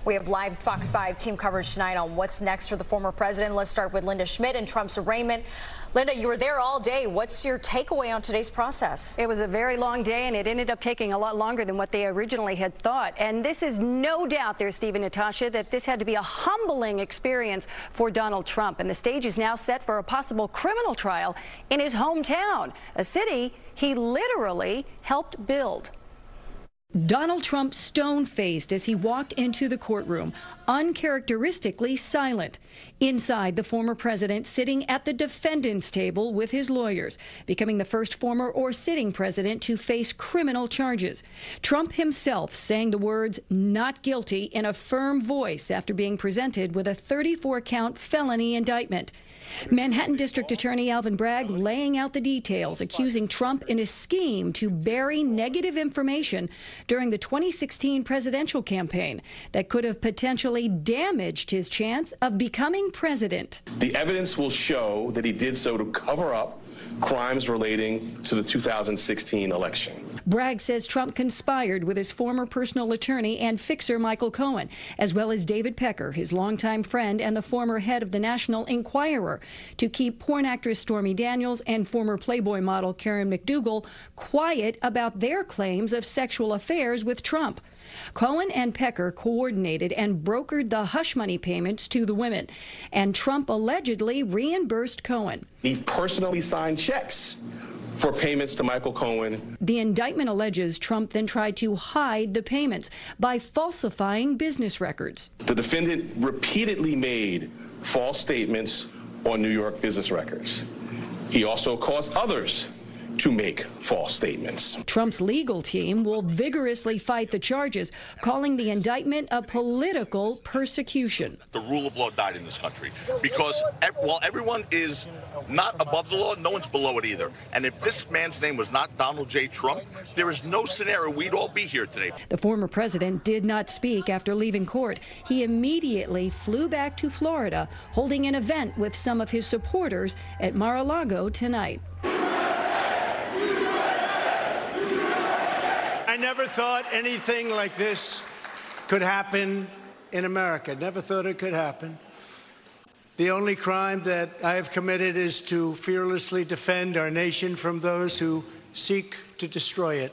We have live Fox 5 team coverage tonight on what's next for the former president. Let's start with Linda Schmidt and Trump's arraignment. Linda, you were there all day. What's your takeaway on today's process? It was a very long day, and it ended up taking a lot longer than what they originally had thought. And this is no doubt there, Steve and Natasha, that this had to be a humbling experience for Donald Trump. And the stage is now set for a possible criminal trial in his hometown, a city he literally helped build. Donald Trump stone-faced as he walked into the courtroom, uncharacteristically silent. Inside, the former president sitting at the defendant's table with his lawyers, becoming the first former or sitting president to face criminal charges. Trump himself saying the words "not guilty" in a firm voice after being presented with a 34-count felony indictment. Manhattan District Attorney Alvin Bragg laying out the details, accusing Trump in a scheme to bury negative information during the 2016 presidential campaign that could have potentially damaged his chance of becoming president. The evidence will show that he did so to cover up crimes relating to the 2016 election. Bragg says Trump conspired with his former personal attorney and fixer Michael Cohen, as well as David Pecker, his longtime friend and the former head of the National Enquirer, to keep porn actress Stormy Daniels and former Playboy model Karen McDougal quiet about their claims of sexual affairs with Trump. Cohen and Pecker coordinated and brokered the hush money payments to the women, and Trump allegedly reimbursed Cohen. He personally signed checks for payments to Michael Cohen. The indictment alleges Trump then tried to hide the payments by falsifying business records. The defendant repeatedly made false statements on New York business records. He also caused others to make false statements. Trump's legal team will vigorously fight the charges, calling the indictment a political persecution. The rule of law died in this country because while everyone is not above the law, no one's below it either. And if this man's name was not Donald J. Trump, there is no scenario we'd all be here today. The former president did not speak after leaving court. He immediately flew back to Florida, holding an event with some of his supporters at Mar-a-Lago tonight. I never thought anything like this could happen in America. Never thought it could happen. The only crime that I have committed is to fearlessly defend our nation from those who seek to destroy it.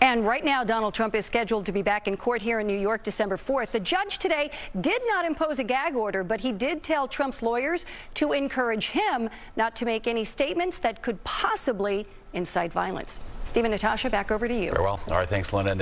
And right now, Donald Trump is scheduled to be back in court here in New York December 4th. The judge today did not impose a gag order, but he did tell Trump's lawyers to encourage him not to make any statements that could possibly incite violence. Steve and Natasha, back over to you. Very well. All right, thanks, Linda.